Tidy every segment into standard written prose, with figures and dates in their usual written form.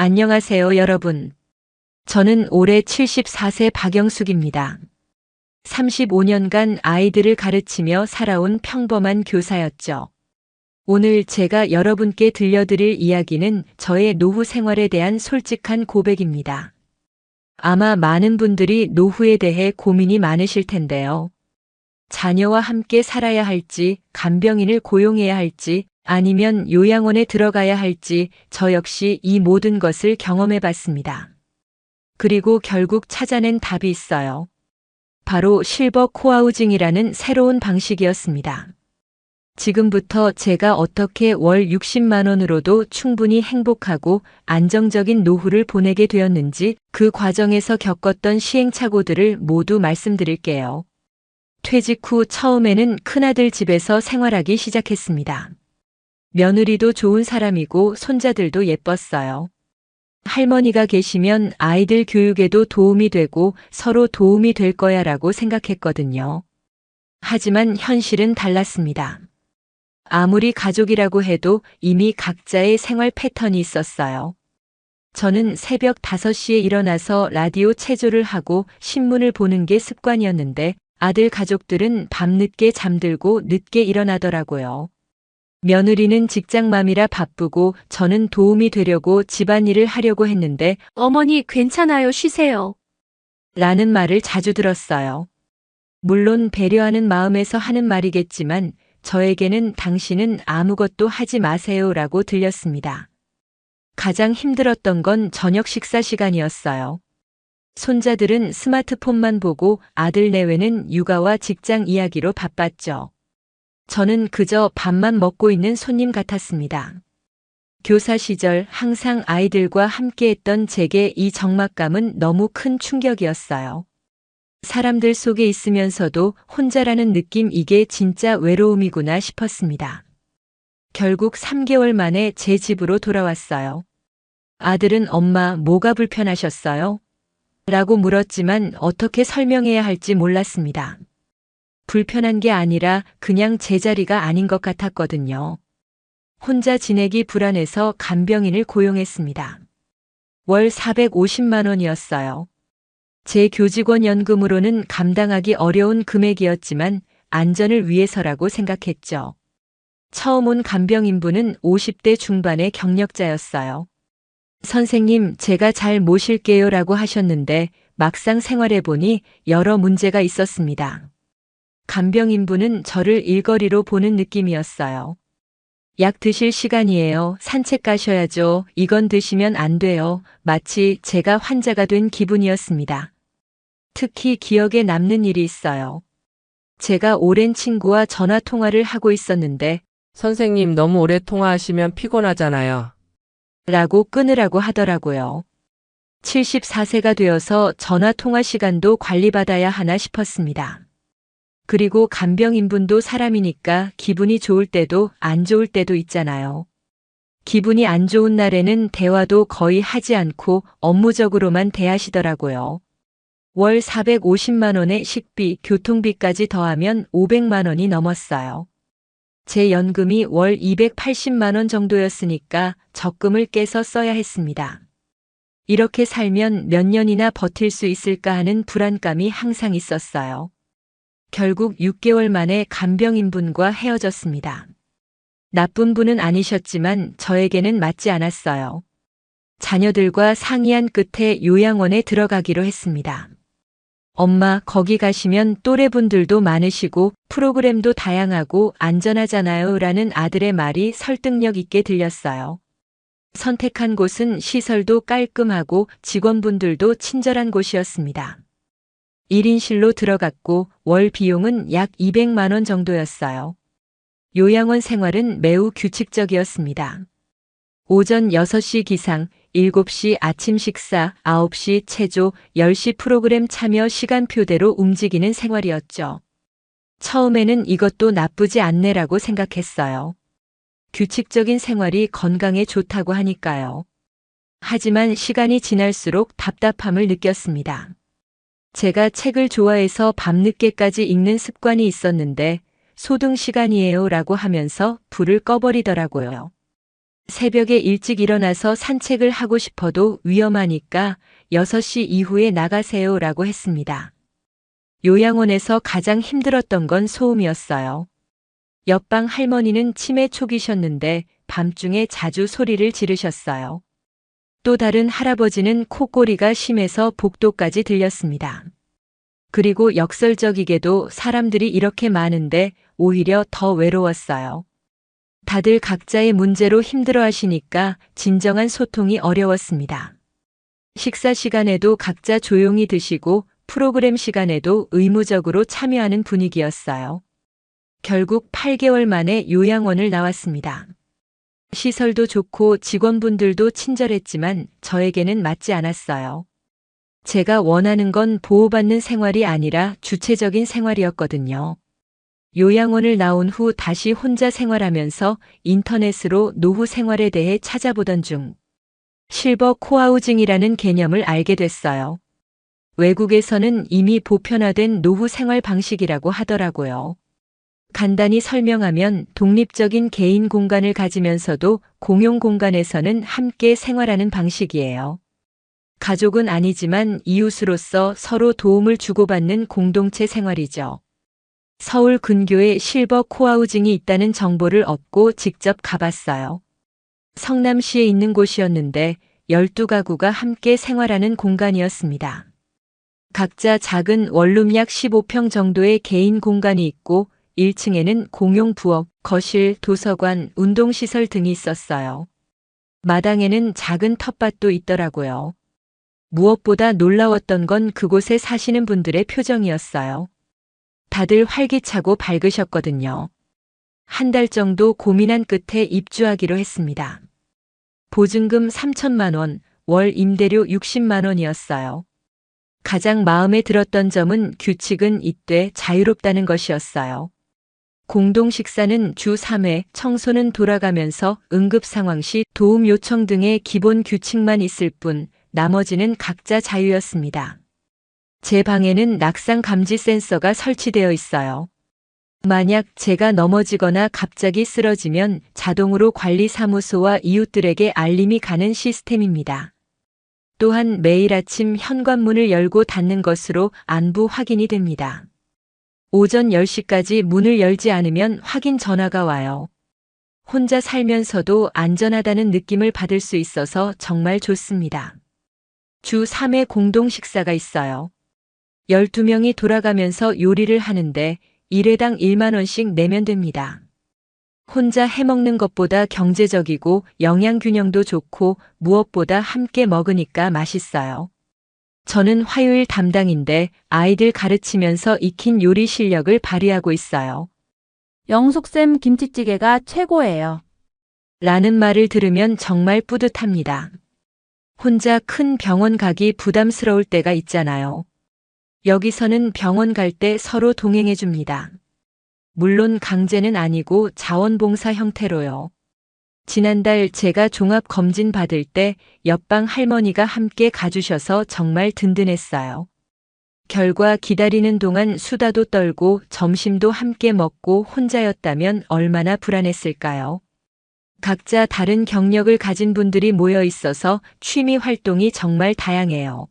안녕하세요, 여러분. 저는 올해 74세 박영숙입니다. 35년간 아이들을 가르치며 살아온 평범한 교사였죠. 오늘 제가 여러분께 들려드릴 이야기는 저의 노후 생활에 대한 솔직한 고백입니다. 아마 많은 분들이 노후에 대해 고민이 많으실 텐데요. 자녀와 함께 살아야 할지, 간병인을 고용해야 할지, 아니면 요양원에 들어가야 할지 저 역시 이 모든 것을 경험해 봤습니다. 그리고 결국 찾아낸 답이 있어요. 바로 실버 코하우징이라는 새로운 방식이었습니다. 지금부터 제가 어떻게 월 60만 원으로도 충분히 행복하고 안정적인 노후를 보내게 되었는지 그 과정에서 겪었던 시행착오들을 모두 말씀드릴게요. 퇴직 후 처음에는 큰아들 집에서 생활하기 시작했습니다. 며느리도 좋은 사람이고 손자들도 예뻤어요. 할머니가 계시면 아이들 교육에도 도움이 되고 서로 도움이 될 거야 라고 생각했거든요. 하지만 현실은 달랐습니다. 아무리 가족이라고 해도 이미 각자의 생활 패턴이 있었어요. 저는 새벽 5시에 일어나서 라디오 체조를 하고 신문을 보는 게 습관이었는데 아들 가족들은 밤늦게 잠들고 늦게 일어나더라고요. 며느리는 직장맘이라 바쁘고 저는 도움이 되려고 집안일을 하려고 했는데 어머니, 괜찮아요. 쉬세요. 라는 말을 자주 들었어요. 물론 배려하는 마음에서 하는 말이겠지만 저에게는 당신은 아무것도 하지 마세요 라고 들렸습니다. 가장 힘들었던 건 저녁 식사 시간이었어요. 손자들은 스마트폰만 보고 아들 내외는 육아와 직장 이야기로 바빴죠. 저는 그저 밥만 먹고 있는 손님 같았습니다. 교사 시절 항상 아이들과 함께했던 제게 이 적막감은 너무 큰 충격이었어요. 사람들 속에 있으면서도 혼자라는 느낌, 이게 진짜 외로움이구나 싶었습니다. 결국 3개월 만에 제 집으로 돌아왔어요. 아들은 엄마, 뭐가 불편하셨어요? 라고 물었지만 어떻게 설명해야 할지 몰랐습니다. 불편한 게 아니라 그냥 제자리가 아닌 것 같았거든요. 혼자 지내기 불안해서 간병인을 고용했습니다. 월 450만 원이었어요. 제 교직원 연금으로는 감당하기 어려운 금액이었지만 안전을 위해서라고 생각했죠. 처음 온 간병인분은 50대 중반의 경력자였어요. 선생님, 제가 잘 모실게요 라고 하셨는데 막상 생활해보니 여러 문제가 있었습니다. 간병인분은 저를 일거리로 보는 느낌이었어요. 약 드실 시간이에요. 산책 가셔야죠. 이건 드시면 안 돼요. 마치 제가 환자가 된 기분이었습니다. 특히 기억에 남는 일이 있어요. 제가 오랜 친구와 전화 통화를 하고 있었는데 선생님, 너무 오래 통화하시면 피곤하잖아요. 라고 끊으라고 하더라고요. 74세가 되어서 전화 통화 시간도 관리받아야 하나 싶었습니다. 그리고 간병인분도 사람이니까 기분이 좋을 때도 안 좋을 때도 있잖아요. 기분이 안 좋은 날에는 대화도 거의 하지 않고 업무적으로만 대하시더라고요. 월 450만 원의 식비, 교통비까지 더하면 500만 원이 넘었어요. 제 연금이 월 280만 원 정도였으니까 적금을 깨서 써야 했습니다. 이렇게 살면 몇 년이나 버틸 수 있을까 하는 불안감이 항상 있었어요. 결국 6개월 만에 간병인분과 헤어졌습니다. 나쁜 분은 아니셨지만 저에게는 맞지 않았어요. 자녀들과 상의한 끝에 요양원에 들어가기로 했습니다. 엄마, 거기 가시면 또래분들도 많으시고 프로그램도 다양하고 안전하잖아요 라는 아들의 말이 설득력 있게 들렸어요. 선택한 곳은 시설도 깔끔하고 직원분들도 친절한 곳이었습니다. 1인실로 들어갔고 월 비용은 약 200만 원 정도였어요. 요양원 생활은 매우 규칙적이었습니다. 오전 6시 기상, 7시 아침 식사, 9시 체조, 10시 프로그램 참여 시간표대로 움직이는 생활이었죠. 처음에는 이것도 나쁘지 않네라고 생각했어요. 규칙적인 생활이 건강에 좋다고 하니까요. 하지만 시간이 지날수록 답답함을 느꼈습니다. 제가 책을 좋아해서 밤늦게까지 읽는 습관이 있었는데 소등 시간이에요 라고 하면서 불을 꺼버리더라고요. 새벽에 일찍 일어나서 산책을 하고 싶어도 위험하니까 6시 이후에 나가세요라고 했습니다. 요양원에서 가장 힘들었던 건 소음이었어요. 옆방 할머니는 치매 초기셨는데 밤중에 자주 소리를 지르셨어요. 또 다른 할아버지는 콧골이가 심해서 복도까지 들렸습니다. 그리고 역설적이게도 사람들이 이렇게 많은데 오히려 더 외로웠어요. 다들 각자의 문제로 힘들어 하시니까 진정한 소통이 어려웠습니다. 식사 시간에도 각자 조용히 드시고 프로그램 시간에도 의무적으로 참여하는 분위기였어요. 결국 8개월 만에 요양원을 나왔습니다. 시설도 좋고 직원분들도 친절했지만 저에게는 맞지 않았어요. 제가 원하는 건 보호받는 생활이 아니라 주체적인 생활이었거든요. 요양원을 나온 후 다시 혼자 생활하면서 인터넷으로 노후 생활에 대해 찾아보던 중 실버 코하우징이라는 개념을 알게 됐어요. 외국에서는 이미 보편화된 노후 생활 방식이라고 하더라고요. 간단히 설명하면 독립적인 개인 공간을 가지면서도 공용 공간에서는 함께 생활하는 방식이에요. 가족은 아니지만 이웃으로서 서로 도움을 주고받는 공동체 생활이죠. 서울 근교에 실버 코하우징이 있다는 정보를 얻고 직접 가봤어요. 성남시에 있는 곳이었는데 12가구가 함께 생활하는 공간이었습니다. 각자 작은 원룸 약 15평 정도의 개인 공간이 있고 1층에는 공용 부엌, 거실, 도서관, 운동시설 등이 있었어요. 마당에는 작은 텃밭도 있더라고요. 무엇보다 놀라웠던 건 그곳에 사시는 분들의 표정이었어요. 다들 활기차고 밝으셨거든요. 한 달 정도 고민한 끝에 입주하기로 했습니다. 보증금 3천만 원, 월 임대료 60만 원이었어요. 가장 마음에 들었던 점은 규칙은 이때 자유롭다는 것이었어요. 공동 식사는 주 3회, 청소는 돌아가면서 응급 상황 시 도움 요청 등의 기본 규칙만 있을 뿐 나머지는 각자 자유였습니다. 제 방에는 낙상 감지 센서가 설치되어 있어요. 만약 제가 넘어지거나 갑자기 쓰러지면 자동으로 관리사무소와 이웃들에게 알림이 가는 시스템입니다. 또한 매일 아침 현관문을 열고 닫는 것으로 안부 확인이 됩니다. 오전 10시까지 문을 열지 않으면 확인 전화가 와요. 혼자 살면서도 안전하다는 느낌을 받을 수 있어서 정말 좋습니다. 주 3회 공동 식사가 있어요. 12명이 돌아가면서 요리를 하는데 1회당 1만 원씩 내면 됩니다. 혼자 해먹는 것보다 경제적이고 영양균형도 좋고 무엇보다 함께 먹으니까 맛있어요. 저는 화요일 담당인데 아이들 가르치면서 익힌 요리 실력을 발휘하고 있어요. 영숙쌤 김치찌개가 최고예요. 라는 말을 들으면 정말 뿌듯합니다. 혼자 큰 병원 가기 부담스러울 때가 있잖아요. 여기서는 병원 갈 때 서로 동행해 줍니다. 물론 강제는 아니고 자원봉사 형태로요. 지난달 제가 종합검진 받을 때 옆방 할머니가 함께 가주셔서 정말 든든했어요. 결과 기다리는 동안 수다도 떨고 점심도 함께 먹고 혼자였다면 얼마나 불안했을까요? 각자 다른 경력을 가진 분들이 모여 있어서 취미 활동이 정말 다양해요.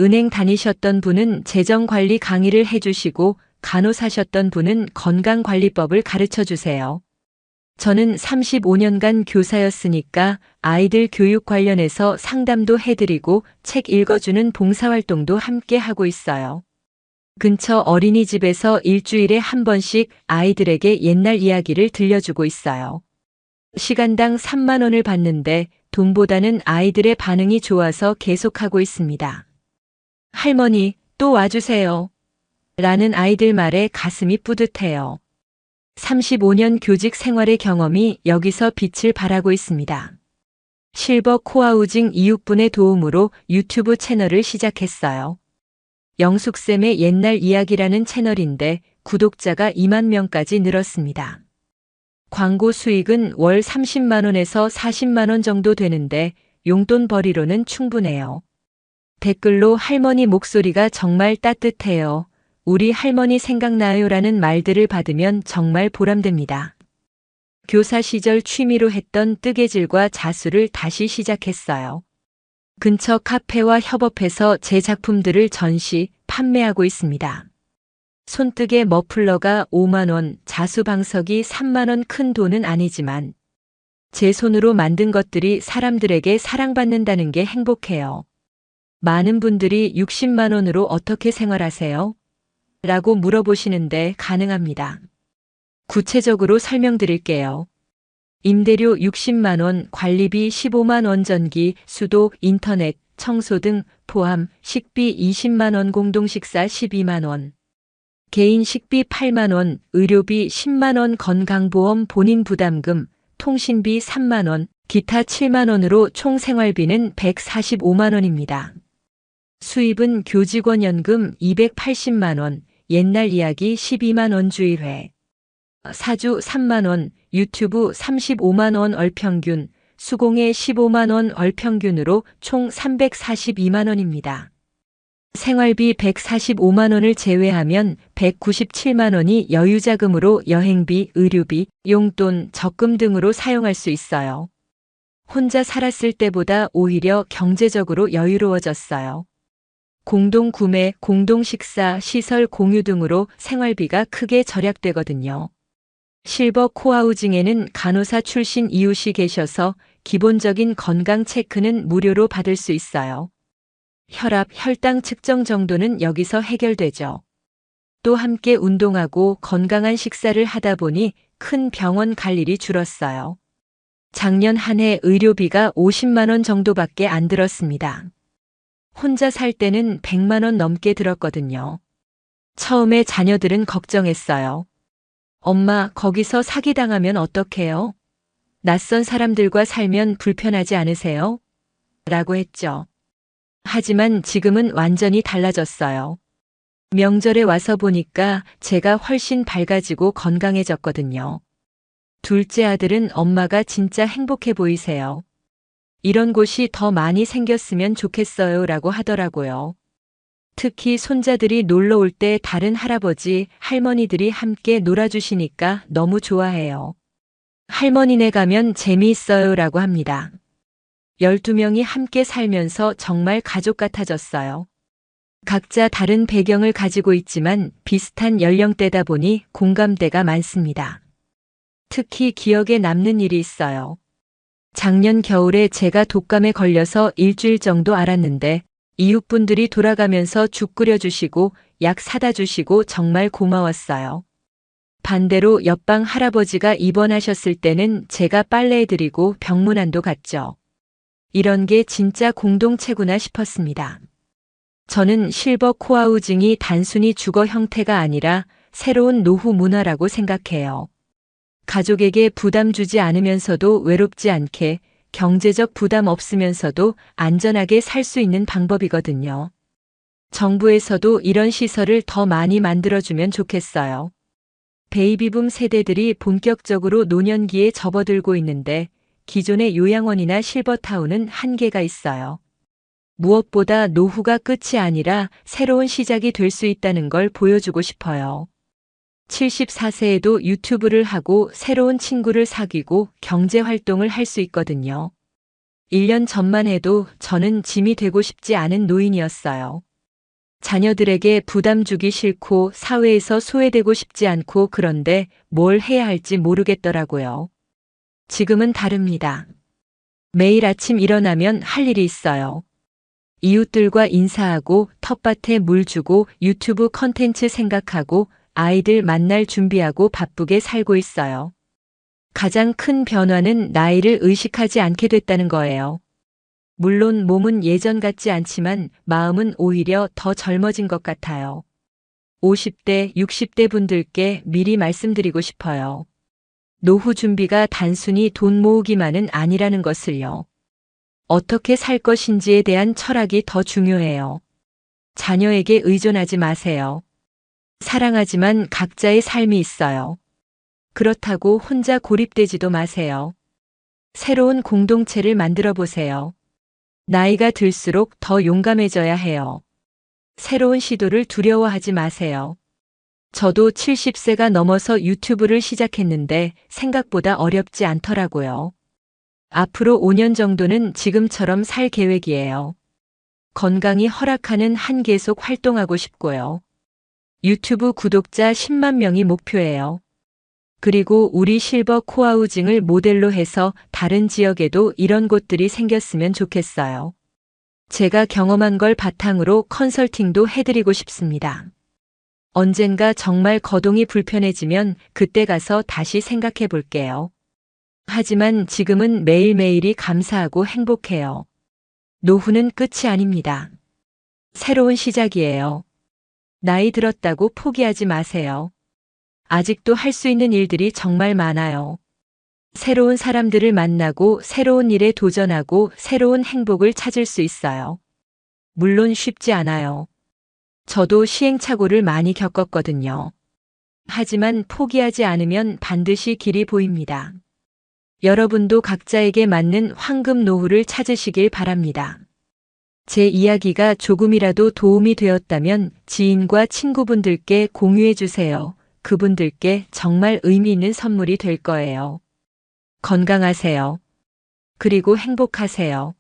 은행 다니셨던 분은 재정관리 강의를 해주시고 간호사셨던 분은 건강관리법을 가르쳐 주세요. 저는 35년간 교사였으니까 아이들 교육 관련해서 상담도 해드리고 책 읽어주는 봉사활동도 함께 하고 있어요. 근처 어린이집에서 일주일에 한 번씩 아이들에게 옛날 이야기를 들려주고 있어요. 시간당 3만 원을 받는데 돈보다는 아이들의 반응이 좋아서 계속하고 있습니다. 할머니, 또 와주세요. 라는 아이들 말에 가슴이 뿌듯해요. 35년 교직 생활의 경험이 여기서 빛을 발하고 있습니다. 실버 코하우징 이웃분의 도움으로 유튜브 채널을 시작했어요. 영숙쌤의 옛날 이야기라는 채널인데 구독자가 2만 명까지 늘었습니다. 광고 수익은 월 30만 원에서 40만 원 정도 되는데 용돈 벌이로는 충분해요. 댓글로 할머니 목소리가 정말 따뜻해요. 우리 할머니 생각나요? 라는 말들을 받으면 정말 보람됩니다. 교사 시절 취미로 했던 뜨개질과 자수를 다시 시작했어요. 근처 카페와 협업해서 제 작품들을 전시, 판매하고 있습니다. 손뜨개 머플러가 5만 원, 자수방석이 3만 원 큰 돈은 아니지만 제 손으로 만든 것들이 사람들에게 사랑받는다는 게 행복해요. 많은 분들이 60만 원으로 어떻게 생활하세요? 라고 물어보시는데 가능합니다. 구체적으로 설명드릴게요. 임대료 60만 원, 관리비 15만 원, 전기, 수도, 인터넷, 청소 등 포함, 식비 20만 원, 공동식사 12만 원. 개인 식비 8만 원, 의료비 10만 원, 건강보험 본인 부담금, 통신비 3만 원, 기타 7만 원으로 총 생활비는 145만 원입니다. 수입은 교직원 연금 280만 원, 옛날 이야기 12만 원 주일회. 사주 3만 원, 유튜브 35만 원 얼평균, 수공예 15만 원 얼평균으로 총 342만 원입니다. 생활비 145만 원을 제외하면 197만 원이 여유자금으로 여행비, 의료비, 용돈, 적금 등으로 사용할 수 있어요. 혼자 살았을 때보다 오히려 경제적으로 여유로워졌어요. 공동구매, 공동식사, 시설 공유 등으로 생활비가 크게 절약되거든요. 실버 코하우징에는 간호사 출신 이웃이 계셔서 기본적인 건강 체크는 무료로 받을 수 있어요. 혈압, 혈당 측정 정도는 여기서 해결되죠. 또 함께 운동하고 건강한 식사를 하다 보니 큰 병원 갈 일이 줄었어요. 작년 한 해 의료비가 50만 원 정도밖에 안 들었습니다. 혼자 살 때는 100만 원 넘게 들었거든요. 처음에 자녀들은 걱정했어요. 엄마, 거기서 사기당하면 어떡해요? 낯선 사람들과 살면 불편하지 않으세요? 라고 했죠. 하지만 지금은 완전히 달라졌어요. 명절에 와서 보니까 제가 훨씬 밝아지고 건강해졌거든요. 둘째 아들은 엄마가 진짜 행복해 보이세요. 이런 곳이 더 많이 생겼으면 좋겠어요 라고 하더라고요. 특히 손자들이 놀러 올 때 다른 할아버지, 할머니들이 함께 놀아주시니까 너무 좋아해요. 할머니네 가면 재미있어요 라고 합니다. 12명이 함께 살면서 정말 가족 같아졌어요. 각자 다른 배경을 가지고 있지만 비슷한 연령대다 보니 공감대가 많습니다. 특히 기억에 남는 일이 있어요. 작년 겨울에 제가 독감에 걸려서 일주일 정도 앓았는데 이웃분들이 돌아가면서 죽 끓여주시고 약 사다 주시고 정말 고마웠어요. 반대로 옆방 할아버지가 입원하셨을 때는 제가 빨래해드리고 병문안도 갔죠. 이런 게 진짜 공동체구나 싶었습니다. 저는 실버 코하우징이 단순히 주거 형태가 아니라 새로운 노후 문화라고 생각해요. 가족에게 부담 주지 않으면서도 외롭지 않게 경제적 부담 없으면서도 안전하게 살 수 있는 방법이거든요. 정부에서도 이런 시설을 더 많이 만들어주면 좋겠어요. 베이비붐 세대들이 본격적으로 노년기에 접어들고 있는데 기존의 요양원이나 실버타운은 한계가 있어요. 무엇보다 노후가 끝이 아니라 새로운 시작이 될 수 있다는 걸 보여주고 싶어요. 74세에도 유튜브를 하고 새로운 친구를 사귀고 경제 활동을 할 수 있거든요. 1년 전만 해도 저는 짐이 되고 싶지 않은 노인이었어요. 자녀들에게 부담 주기 싫고 사회에서 소외되고 싶지 않고 그런데 뭘 해야 할지 모르겠더라고요. 지금은 다릅니다. 매일 아침 일어나면 할 일이 있어요. 이웃들과 인사하고 텃밭에 물 주고 유튜브 컨텐츠 생각하고 아이들 만날 준비하고 바쁘게 살고 있어요. 가장 큰 변화는 나이를 의식하지 않게 됐다는 거예요. 물론 몸은 예전 같지 않지만 마음은 오히려 더 젊어진 것 같아요. 50대, 60대 분들께 미리 말씀드리고 싶어요. 노후 준비가 단순히 돈 모으기만은 아니라는 것을요. 어떻게 살 것인지에 대한 철학이 더 중요해요. 자녀에게 의존하지 마세요. 사랑하지만 각자의 삶이 있어요. 그렇다고 혼자 고립되지도 마세요. 새로운 공동체를 만들어 보세요. 나이가 들수록 더 용감해져야 해요. 새로운 시도를 두려워하지 마세요. 저도 70세가 넘어서 유튜브를 시작했는데 생각보다 어렵지 않더라고요. 앞으로 5년 정도는 지금처럼 살 계획이에요. 건강이 허락하는 한 계속 활동하고 싶고요. 유튜브 구독자 10만 명이 목표예요. 그리고 우리 실버 코아우징을 모델로 해서 다른 지역에도 이런 곳들이 생겼으면 좋겠어요. 제가 경험한 걸 바탕으로 컨설팅도 해드리고 싶습니다. 언젠가 정말 거동이 불편해지면 그때 가서 다시 생각해 볼게요. 하지만 지금은 매일매일이 감사하고 행복해요. 노후는 끝이 아닙니다. 새로운 시작이에요. 나이 들었다고 포기하지 마세요. 아직도 할 수 있는 일들이 정말 많아요. 새로운 사람들을 만나고 새로운 일에 도전하고 새로운 행복을 찾을 수 있어요. 물론 쉽지 않아요. 저도 시행착오를 많이 겪었거든요. 하지만 포기하지 않으면 반드시 길이 보입니다. 여러분도 각자에게 맞는 황금 노후를 찾으시길 바랍니다. 제 이야기가 조금이라도 도움이 되었다면 지인과 친구분들께 공유해 주세요. 그분들께 정말 의미 있는 선물이 될 거예요. 건강하세요. 그리고 행복하세요.